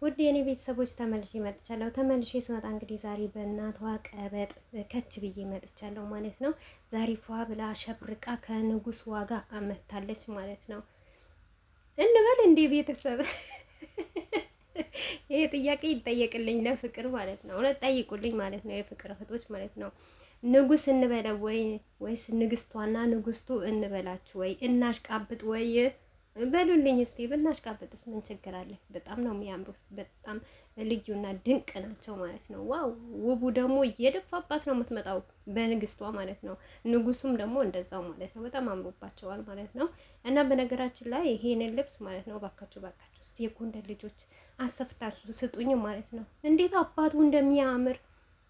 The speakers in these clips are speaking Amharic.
ውድ የኔ ቤተሰቦች ተመልሼ መጥቻለሁ። ተመልሼ ስመጣ እንግዲህ ዛሬ በእናቷ ቀበጥ ከች ብዬ መጥቻለሁ ማለት ነው። ዛሬ ፏ ብላ ሸብርቃ ከንጉስ ዋጋ አመታለች ማለት ነው። እንበል እንዴ ቤተሰብ ይሄ ጥያቄ ይጠየቅልኝ ለፍቅር ማለት ነው። እውነት ጠይቁልኝ ማለት ነው። የፍቅር እህቶች ማለት ነው። ንጉስ እንበለው ወይስ ንግስቷና ንጉስቱ እንበላችሁ ወይ እናሽቃብጥ ወይ በሉልኝ እስቲ። ብናሽቃብጥስ ምን ችግር አለ? በጣም ነው የሚያምሩት። በጣም ልዩና ድንቅ ናቸው ማለት ነው። ዋው ውቡ ደግሞ እየደፋባት ነው የምትመጣው በንግስቷ ማለት ነው። ንጉሱም ደግሞ እንደዛው ማለት ነው። በጣም አምሮባቸዋል ማለት ነው። እና በነገራችን ላይ ይሄንን ልብስ ማለት ነው ባካችሁ እስቲ የጎንደር ልጆች አሰፍታችሁ ስጡኝ ማለት ነው። እንዴት አባቱ እንደሚያምር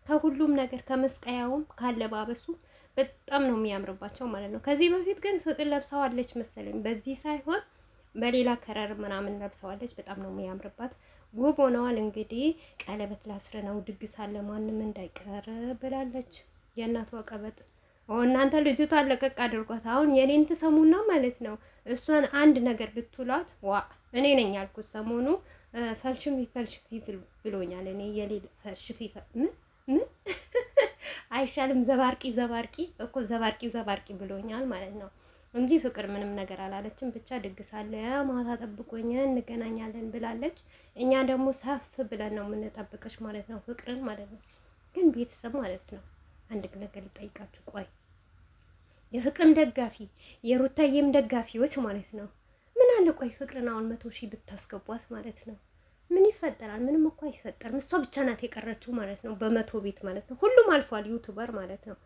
ከሁሉም ነገር ከመስቀያውም ካለባበሱ በጣም ነው የሚያምርባቸው ማለት ነው። ከዚህ በፊት ግን ፍቅር ለብሰዋለች መሰለኝ፣ በዚህ ሳይሆን በሌላ ከረር ምናምን ለብሰዋለች። በጣም ነው የሚያምርባት። ውብ ሆነዋል። እንግዲህ ቀለበት ላስር ነው፣ ድግስ አለ፣ ማንም እንዳይቀር ብላለች የእናቷ ቀበጥ። እናንተ ልጅቷን ለቀቅ አድርጓት። አሁን የኔን ትሰሙና ማለት ነው እሷን አንድ ነገር ብትሏት ዋ እኔ ነኝ ያልኩት ሰሞኑ ፈልሽፊ ብሎኛል። እኔ የሌል ፈልሽፊ ምን አይሻልም? ዘባርቂ እኮ ዘባርቂ ብሎኛል ማለት ነው እንጂ ፍቅር ምንም ነገር አላለችም። ብቻ ድግስ አለ ማታ ጠብቆኝ እንገናኛለን ብላለች። እኛ ደግሞ ሰፍ ብለን ነው የምንጠብቅሽ ማለት ነው ፍቅርን ማለት ነው። ግን ቤተሰብ ማለት ነው አንድ ነገር ልጠይቃችሁ። ቆይ የፍቅርም ደጋፊ የሩታዬም ደጋፊዎች ማለት ነው ምን አለ ቆይ ፍቅርን አሁን 100 ሺህ ብታስገቧት ማለት ነው ምን ይፈጠራል? ምንም እኮ አይፈጠርም። እሷ ብቻ ናት የቀረችው ማለት ነው በ100 ቤት ማለት ነው። ሁሉም አልፏል ዩቲዩበር ማለት ነው።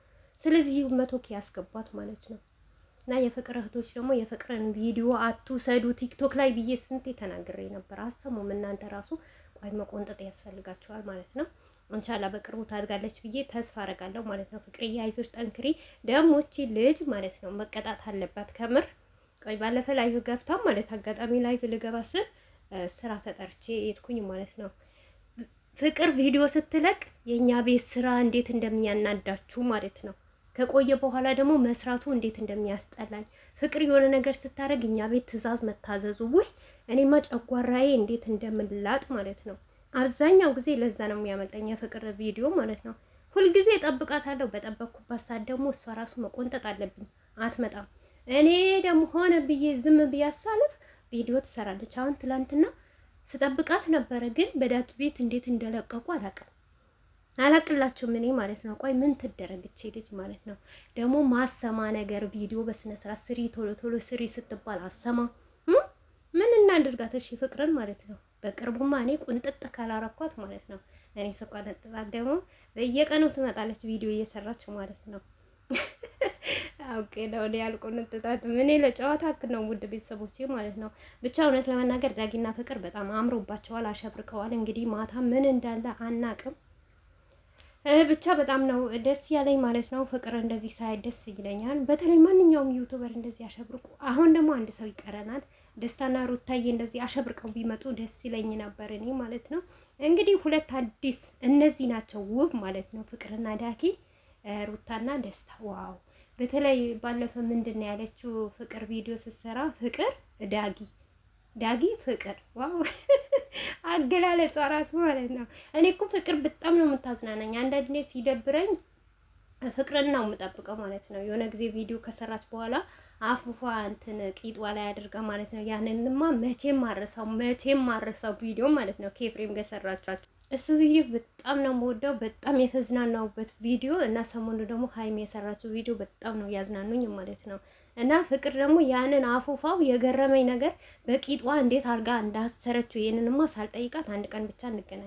ስለዚህ 100 ኬ ያስገቧት ማለት ነው። እና የፍቅር እህቶች ደግሞ የፍቅርን ቪዲዮ አትውሰዱ ቲክቶክ ላይ ብዬ ስንቴ ተናግሬ ነበር። አሰሙም እናንተ ራሱ ቆይ መቆንጠጥ ያስፈልጋቸዋል ማለት ነው። ኢንሻአላህ በቅርቡ ታድጋለች ብዬ ተስፋ አረጋለሁ ማለት ነው። ፍቅርዬ አይዞሽ ጠንክሪ። ደግሞ እቺ ልጅ ማለት ነው መቀጣት አለባት ከምር። ቆይ ባለፈ ላይቭ ገብታ ማለት አጋጣሚ ላይቭ ልገባ ስል ስራ ተጠርቼ የሄድኩኝ ማለት ነው። ፍቅር ቪዲዮ ስትለቅ የኛ ቤት ስራ እንዴት እንደሚያናዳችሁ ማለት ነው። ከቆየ በኋላ ደግሞ መስራቱ እንዴት እንደሚያስጠላኝ። ፍቅር የሆነ ነገር ስታደርግ እኛ ቤት ትዕዛዝ መታዘዙ ውይ እኔማ ጨጓራዬ እንዴት እንደምላጥ ማለት ነው። አብዛኛው ጊዜ ለዛ ነው የሚያመልጠኝ የፍቅር ቪዲዮ ማለት ነው። ሁልጊዜ ጠብቃታለሁ። በጠበቅኩባት ሰዓት ደግሞ እሷ ራሱ መቆንጠጥ አለብኝ፣ አትመጣም። እኔ ደግሞ ሆነ ብዬ ዝም ብዬ አሳልፍ ቪዲዮ ትሰራለች። አሁን ትላንትና ስጠብቃት ነበረ፣ ግን በዳጊ ቤት እንዴት እንደለቀቁ አላቅላችሁም እኔ ማለት ነው። ቆይ ምን ትደረግች ልጅ ማለት ነው። ደግሞ ማሰማ ነገር ቪዲዮ በስነ ስርዓት ስሪ፣ ቶሎ ስሪ ስትባል አሰማ። ምን እናድርጋት? እሺ ፍቅርን ማለት ነው። በቅርቡማ እኔ ቁንጥጥ ካላረኳት ማለት ነው። እኔ ስቆነጥጣት ደግሞ በየቀኑ ትመጣለች ቪዲዮ እየሰራች ማለት ነው። ኦኬ ነው ያልቆነጥጣት ምን ለጨዋታ አክል ነው ውድ ቤተሰቦቼ ማለት ነው። ብቻ እውነት ለመናገር ዳጊና ፍቅር በጣም አምሮባቸዋል፣ አሸብርቀዋል። እንግዲህ ማታ ምን እንዳለ አናቅም። ብቻ በጣም ነው ደስ ያለኝ ማለት ነው። ፍቅር እንደዚህ ሳይ ደስ ይለኛል። በተለይ ማንኛውም ዩቲዩበር እንደዚህ አሸብርቁ። አሁን ደግሞ አንድ ሰው ይቀረናል። ደስታና ሩታዬ እንደዚህ አሸብርቀው ቢመጡ ደስ ይለኝ ነበር እኔ ማለት ነው። እንግዲህ ሁለት አዲስ እነዚህ ናቸው ውብ ማለት ነው። ፍቅርና ዳጊ፣ ሩታና ደስታ። ዋው በተለይ ባለፈ ምንድን ነው ያለችው ፍቅር ቪዲዮ ስትሰራ ፍቅር ዳጊ ፍቅር ዋው አገላለጿ ራሱ ማለት ነው። እኔ እኮ ፍቅር በጣም ነው የምታዝናናኝ። አንዳንዴ ሲደብረኝ ፍቅርን ነው የምጠብቀው ማለት ነው። የሆነ ጊዜ ቪዲዮ ከሰራች በኋላ አፉፏ እንትን ቂጧ ላይ አድርጋ ማለት ነው። ያንንማ መቼም ማረሳው ቪዲዮ ማለት ነው። ከኤፍሬም ጋር ሰራቻችሁ እሱ ቪዲዮ በጣም ነው የምወደው። በጣም የተዝናናውበት ቪዲዮ እና ሰሞኑ ደግሞ ሀይሚ የሰራችው ቪዲዮ በጣም ነው ያዝናኑኝ ማለት ነው። እና ፍቅር ደግሞ ያንን አፉፋው የገረመኝ ነገር በቂጧ እንዴት አድርጋ እንዳሰረችው ይሄንንማ ሳልጠይቃት አንድ ቀን ብቻ እንገናኝ